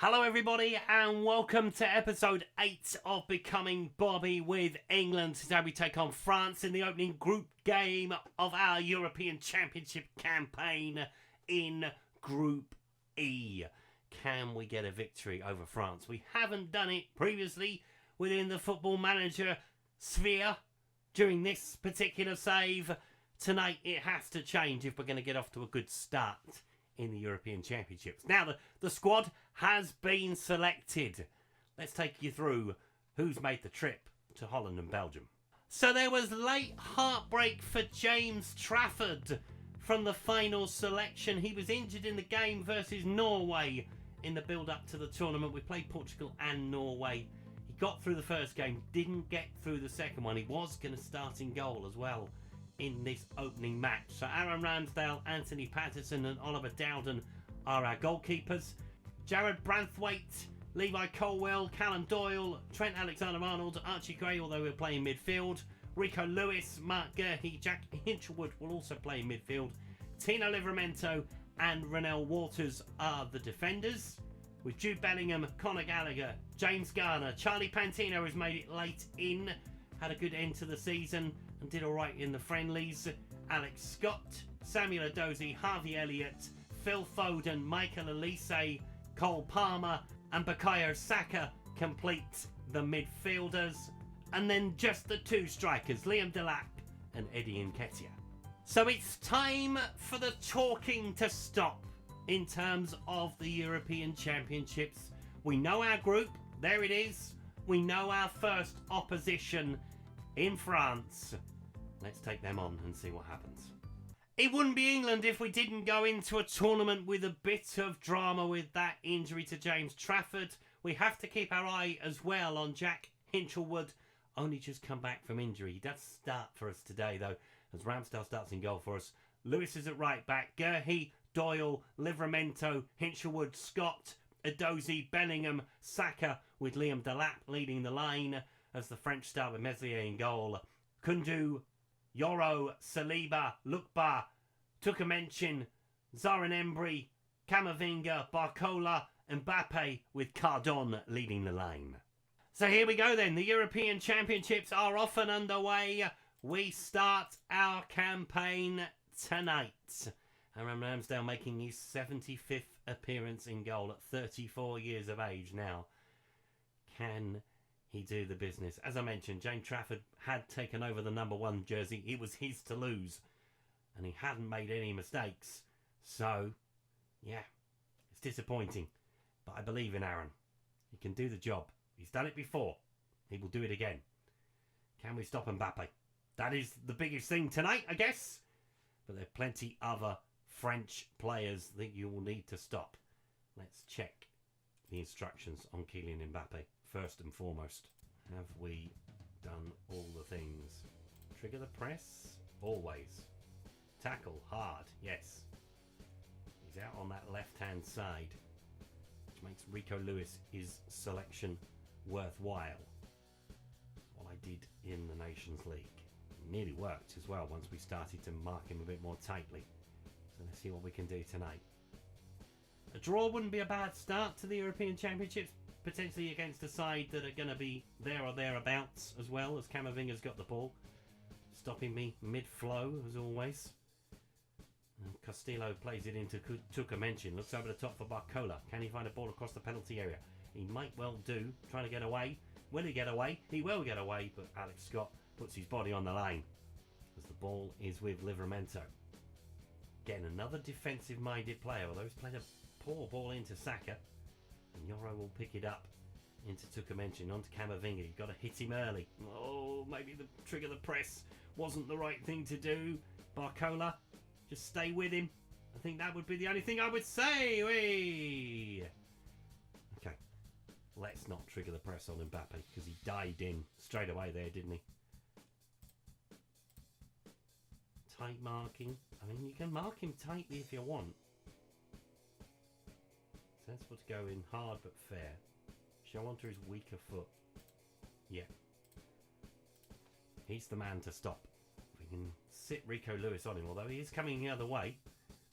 Hello everybody and welcome to episode 8 of Becoming Bobby with England. Today we take on France in the opening group game of our European Championship campaign in Group E. Can we get a victory over France? We haven't done it previously within the Football Manager sphere during this particular save. Tonight it has to change if we're going to get off to a good start in the European Championships. Now, the squad has been selected. Let's take you through who's made the trip to Holland and Belgium. So there was late heartbreak for James Trafford from the final selection. He was injured in the game versus Norway in the build-up to the tournament. We played Portugal and Norway. He got through the first game, didn't get through the second one. He was going to start in goal as well in this opening match. So Aaron Ramsdale, Anthony Patterson and Oliver Dowden are our goalkeepers. Jared Branthwaite, Levi Colwell, Callum Doyle, Trent Alexander-Arnold, Archie Gray, although we're playing midfield. Rico Lewis, Mark Gurhey, Jack Hinchelwood will also play midfield. Tino Livramento and Rennell Waters are the defenders, with Jude Bellingham, Conor Gallagher, James Garner. Charlie Pantino has made it late in, had a good end to the season and did alright in the friendlies. Alex Scott, Samuel Edozie, Harvey Elliott, Phil Foden, Michael Elise, Cole Palmer and Bukayo Saka complete the midfielders. And then just the two strikers, Liam Delap and Eddie Nketiah. So it's time for the talking to stop in terms of the European Championships. We know our group, there it is. We know our first opposition in France. Let's take them on and see what happens. It wouldn't be England if we didn't go into a tournament with a bit of drama with that injury to James Trafford. We have to keep our eye as well on Jack Hinchelwood, only just come back from injury. He does start for us today though, as Ramsdale starts in goal for us. Lewis is at right back, Gurhey, Doyle, Livramento, Hinchelwood, Scott, Edozie, Bellingham, Saka, with Liam Delap leading the line as the French start with Meslier in goal. Kundu, Yoro, Saliba, Lukba, Tukamenchin, Zarin Embry, Camavinga, Barcola, Mbappe with Cardon leading the line. So here we go then. The European Championships are off and underway. We start our campaign tonight. Aaron Ramsdale making his 75th appearance in goal at 34 years of age now. Can he do the business? As I mentioned, James Trafford had taken over the number 1 jersey. It was his to lose, and he hadn't made any mistakes. So, yeah, it's disappointing. But I believe in Aaron. He can do the job. He's done it before. He will do it again. Can we stop Mbappe? That is the biggest thing tonight, I guess. But there are plenty other French players that you will need to stop. Let's check the instructions on Kylian Mbappe. First and foremost, have we done all the things? Trigger the press? Always. Tackle hard, yes. He's out on that left-hand side, which makes Rico Lewis' selection worthwhile. What I did in the Nations League. It nearly worked as well once we started to mark him a bit more tightly. So let's see what we can do tonight. A draw wouldn't be a bad start to the European Championships, potentially against a side that are going to be there or thereabouts as well, as Camavinga's got the ball, stopping me mid-flow as always. And Castillo plays it into Tukamenchin, looks over the top for Barcola. Can he find a ball across the penalty area? He might well do, trying to get away. Will he get away? He will get away, but Alex Scott puts his body on the line as the ball is with Livramento. Again, another defensive-minded player, although he's played a poor ball into Saka. And Yoro will pick it up into Tukamenchin, onto Camavinga. You've got to hit him early. Oh, maybe the trigger the press wasn't the right thing to do. Barcola, just stay with him. I think that would be the only thing I would say. Whee! Okay, let's not trigger the press on Mbappe because he dived in straight away there, didn't he? Tight marking. I mean, you can mark him tightly if you want. Sensible to go in hard but fair. Show onto his weaker foot. Yeah. He's the man to stop. We can sit Rico Lewis on him, although he is coming the other way.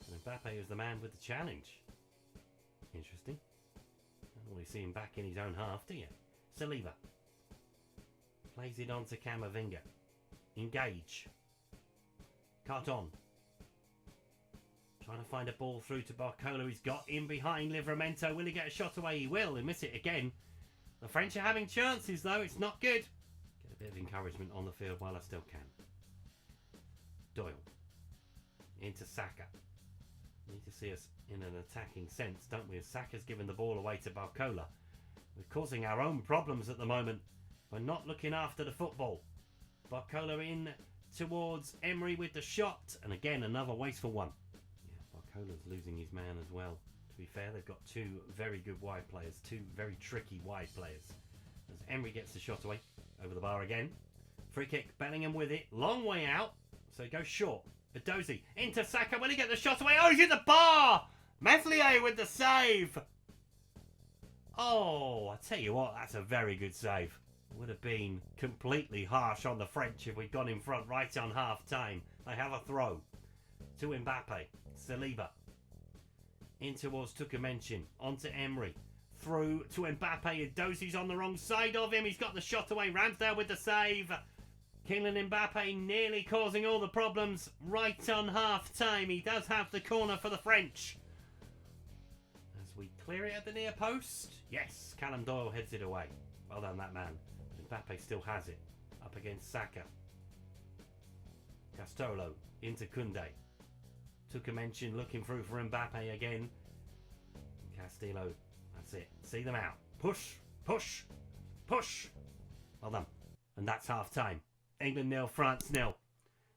And Mbappe is the man with the challenge. Interesting. see him back in his own half, do you? Saliba. Plays it on to Camavinga. Engage. Cardon. Trying to find a ball through to Barcola. He's got in behind Livramento. Will he get a shot away? He will. He'll miss it again. The French are having chances, though. It's not good. Get a bit of encouragement on the field while I still can. Doyle. Into Saka. Need to see us in an attacking sense, don't we? As Saka's given the ball away to Barcola. We're causing our own problems at the moment. We're not looking after the football. Barcola in towards Emery with the shot. And again, another wasteful one. Yeah, Barcola's losing his man as well. To be fair, they've got two very good wide players. Two very tricky wide players. As Emery gets the shot away. Over the bar again. Free kick. Bellingham with it. Long way out. So he goes short. Edozie into Saka. Will he get the shot away? Oh, he's in the bar! Meslier with the save. Oh, I tell you what, that's a very good save. Would have been completely harsh on the French if we'd gone in front right on half time. They have a throw to Mbappe. Saliba in towards Tukumenchin. Onto Emery. Through to Mbappe. Edozie's on the wrong side of him. He's got the shot away. Ramsdale with the save. Kylian Mbappe nearly causing all the problems right on half time. He does have the corner for the French. As we clear it at the near post. Yes, Callum Doyle heads it away. Well done, that man. Mbappe still has it. Up against Saka. Castolo into Koundé. Tukumenchin looking through for Mbappe again. Castillo. That's it. See them out. Push. Push. Push. Well done. And that's half time. England 0, France 0.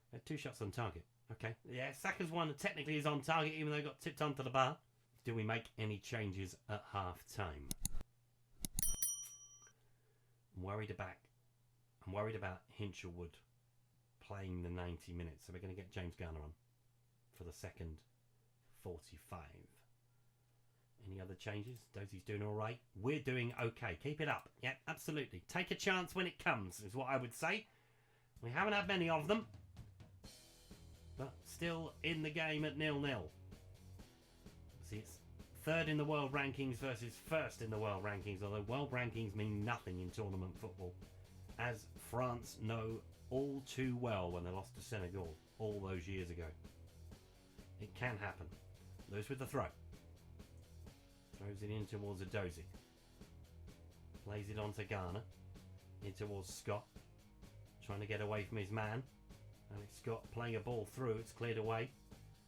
They had 2 shots on target. Okay. Yeah, Saka's one technically is on target even though he got tipped onto the bar. Do we make any changes at half time? I'm worried about Hinchelwood playing the 90 minutes. So we're going to get James Garner on for the second 45. Any other changes? Dozie's doing all right. We're doing okay. Keep it up. Yeah, absolutely. Take a chance when it comes is what I would say. We haven't had many of them. But still in the game at 0-0. See, it's third in the world rankings versus first in the world rankings. Although world rankings mean nothing in tournament football. As France know all too well when they lost to Senegal all those years ago. It can happen. Those with the throw. Throws it in towards Edozie. Plays it on to Garner. In towards Scott. Trying to get away from his man. Alex Scott playing a ball through. It's cleared away.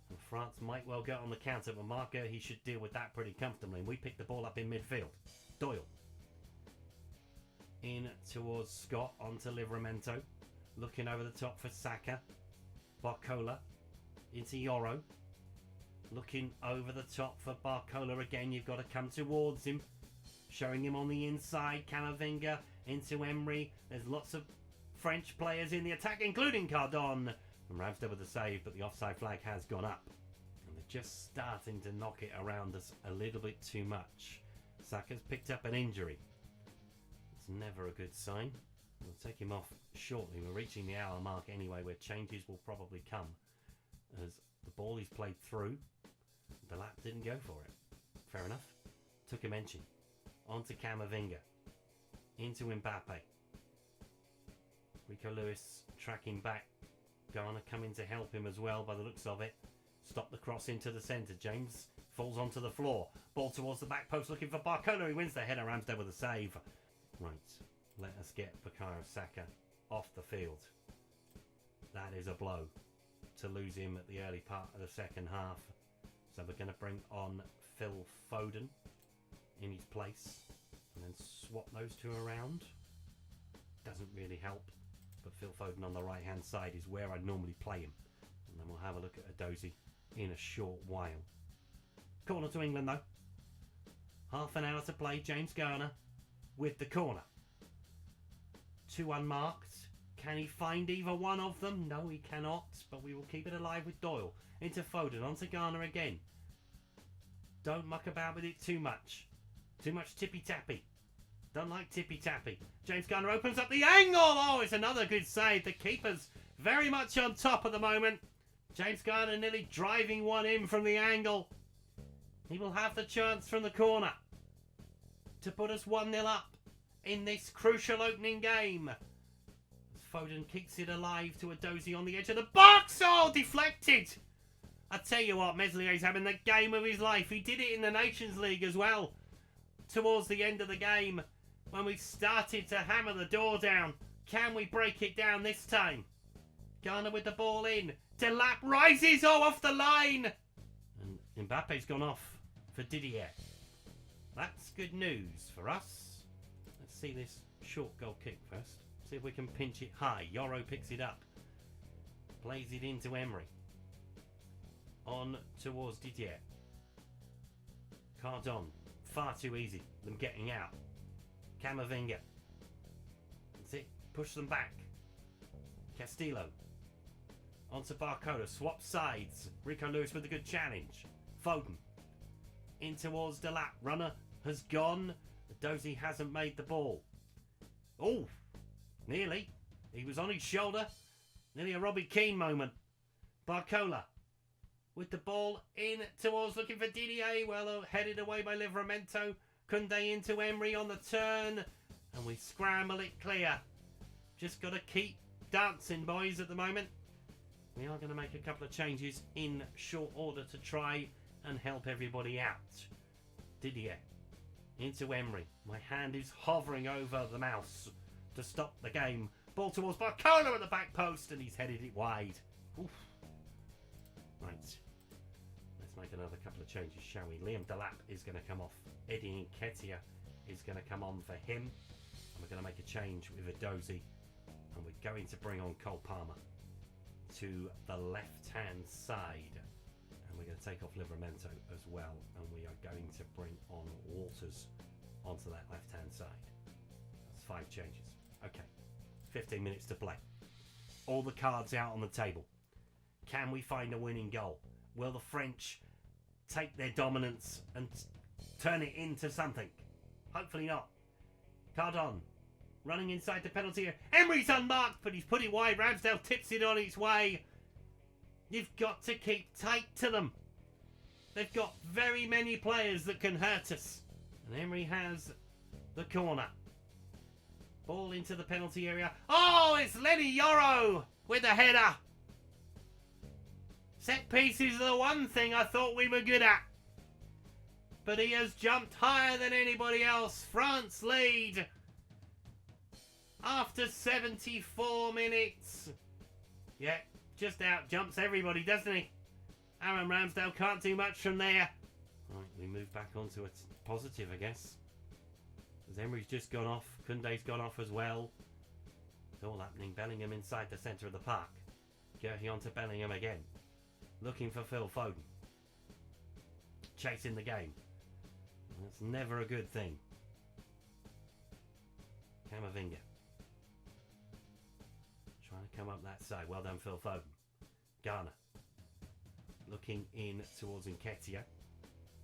And France might well get on the counter. But Marco, he should deal with that pretty comfortably. And we pick the ball up in midfield. Doyle. In towards Scott. Onto Livramento. Looking over the top for Saka. Barcola. Into Yoro. Looking over the top for Barcola again. You've got to come towards him. Showing him on the inside. Camavinga into Emery. There's lots of French players in the attack, including Cardon. And Ramsdale with the save, but the offside flag has gone up. And they're just starting to knock it around us a little bit too much. Saka's picked up an injury. It's never a good sign. We'll take him off shortly. We're reaching the hour mark anyway, where changes will probably come. As the ball is played through. The lap didn't go for it. Fair enough. Tukumenchin. Onto Camavinga. Into Mbappe. Rico Lewis tracking back. Garner coming to help him as well by the looks of it. Stop the cross into the centre. James falls onto the floor. Ball towards the back post looking for Barcola. He wins the header. Ramsdale with a save. Right. Let us get Bukayo Saka off the field. That is a blow to lose him at the early part of the second half. So we're going to bring on Phil Foden in his place and then swap those two around. Doesn't really help, but Phil Foden on the right hand side is where I'd normally play him. And then we'll have a look at Edozie in a short while. Corner to England though. Half an hour to play. James Garner with the corner. 2 unmarked. Can he find either one of them? No, he cannot, but we will keep it alive with Doyle. Into Foden, onto Garner again. Don't muck about with it too much. Too much tippy-tappy. Don't like tippy-tappy. James Garner opens up the angle. Oh, it's another good save. The keeper's very much on top at the moment. James Garner nearly driving one in from the angle. He will have the chance from the corner. to put us 1-0 up in this crucial opening game. As Foden kicks it alive to a Dozy on the edge of the box. Oh, deflected. I tell you what, Meslier's having the game of his life. He did it in the Nations League as well. Towards the end of the game, when we started to hammer the door down. Can we break it down this time? Ghana with the ball in. Delap rises, off the line. And Mbappe's gone off for Didier. That's good news for us. Let's see this short goal kick first. See if we can pinch it high. Yoro picks it up. Plays it into Emery. On towards Didier. Cardon. Far too easy. Them getting out. Camavinga. That's it. Push them back. Castillo. Onto Barcola. Swap sides. Rico Lewis with a good challenge. Foden. In towards Delap. Runner has gone. Dozy hasn't made the ball. Oh! Nearly. He was on his shoulder. Nearly a Robbie Keane moment. Barcola. With the ball in towards looking for Didier. Well, headed away by Livramento. Koundé into Emery on the turn. And we scramble it clear. Just got to keep dancing, boys, at the moment. We are going to make a couple of changes in short order to try and help everybody out. Didier into Emery. My hand is hovering over the mouse to stop the game. Ball towards Barcola at the back post, and he's headed it wide. Oof. Right. Let's make another couple of changes, shall we? Liam Delap is going to come off. Eddie Nketiah is going to come on for him. And we're going to make a change with a Dozy. And we're going to bring on Cole Palmer to the left-hand side. And we're going to take off Livramento as well. And we are going to bring on Walters onto that left-hand side. That's 5 changes. Okay. 15 minutes to play. All the cards out on the table. Can we find a winning goal? Will the French take their dominance and turn it into something? Hopefully not. Cardon running inside the penalty area. Emery's unmarked, but he's put it wide. Ramsdale tips it on its way. You've got to keep tight to them. They've got very many players that can hurt us. And Emery has the corner. Ball into the penalty area. Oh, it's Lenny Yoro with the header. Set pieces are the one thing I thought we were good at. But he has jumped higher than anybody else. France lead after 74 minutes. Yeah, just out jumps everybody, doesn't he? Aaron Ramsdale can't do much from there. Right, we move back onto a positive, I guess. As Emery's just gone off. Koundé's gone off as well. It's all happening. Bellingham inside the centre of the park. Gerhi onto Bellingham again. Looking for Phil Foden. Chasing the game. That's never a good thing. Camavinga. Trying to come up that side. Well done, Phil Foden. Ghana. Looking in towards Nketiah.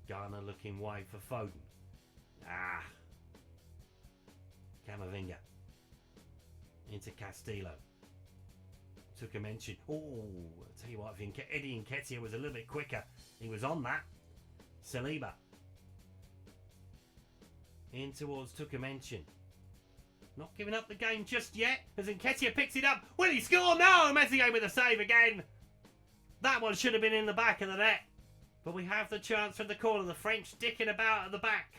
Ghana looking wide for Foden. Camavinga. Into Castillo. Took a mention. Oh, I'll tell you what, if Eddie Nketiah was a little bit quicker, he was on that. Saliba. In towards took a mention. Not giving up the game just yet, as Nketiah picks it up. Will he score? No! Messier with a save again. That one should have been in the back of the net. But we have the chance from the corner. The French dicking about at the back.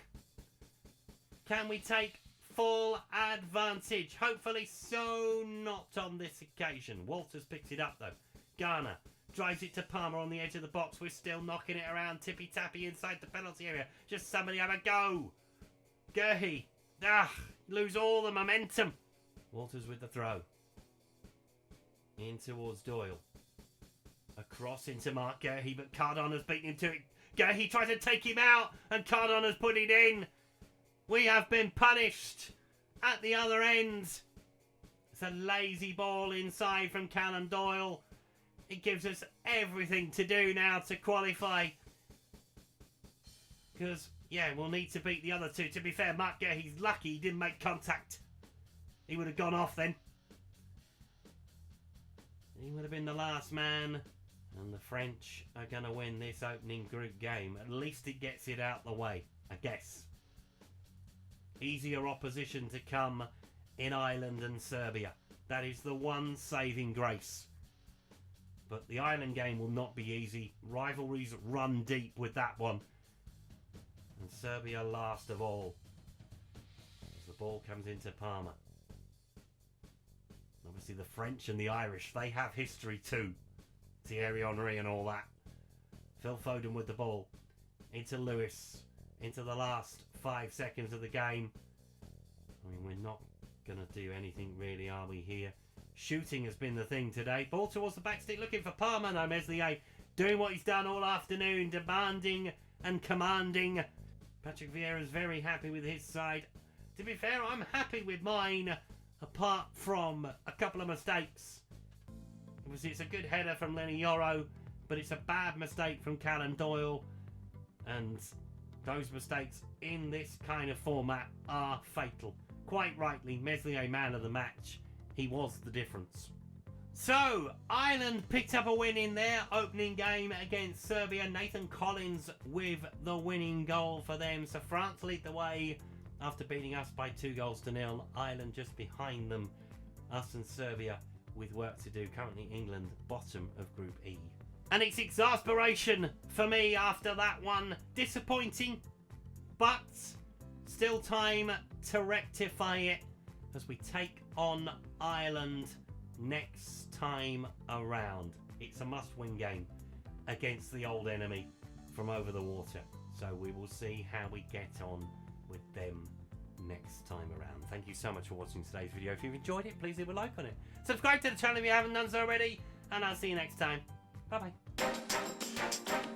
Can we take full advantage? Hopefully so, not on this occasion. Walters picks it up though. Ghana drives it to Palmer on the edge of the box. We're still knocking it around tippy-tappy inside the penalty area. Just somebody have a go. Gerhi. Lose all the momentum. Walters with the throw. In towards Doyle. Across into Mark Gerhi, but Cardon has beaten him to it. Gerhi tried to take him out, and Cardon has put it in. We have been punished at the other end. It's a lazy ball inside from Callum Doyle. It gives us everything to do now to qualify. Because, yeah, we'll need to beat the other two. To be fair, Mark Gerhi's lucky he didn't make contact. He would have gone off then. He would have been the last man. And the French are going to win this opening group game. At least it gets it out the way, I guess. easier opposition to come in Ireland and Serbia. That is the one saving grace. But the Ireland game will not be easy. Rivalries run deep with that one. And Serbia last of all. As the ball comes into Palmer. Obviously the French and the Irish, they have history too. Thierry Henry and all that. Phil Foden with the ball. Into Lewis. Into the last 5 seconds of the game. I mean, we're not going to do anything really, are we, here? Shooting has been the thing today. Ball towards the back stick, looking for Palmer. No, Meslier doing what he's done all afternoon. Demanding and commanding. Patrick Vieira's very happy with his side. To be fair, I'm happy with mine. Apart from a couple of mistakes. Obviously, it's a good header from Lenny Yoro, but it's a bad mistake from Callum Doyle. And those mistakes in this kind of format are fatal. Quite rightly, Meslier man of the match. He was the difference. So, Ireland picked up a win in their opening game against Serbia. Nathan Collins with the winning goal for them. So France lead the way after beating us by 2-0. Ireland just behind them. Us and Serbia with work to do. Currently England bottom of Group E. And it's exasperation for me after that one. Disappointing, but still time to rectify it as we take on Ireland next time around. It's a must-win game against the old enemy from over the water. So we will see how we get on with them next time around. Thank you so much for watching today's video. If you've enjoyed it, please leave a like on it. Subscribe to the channel if you haven't done so already, and I'll see you next time. Bye-bye.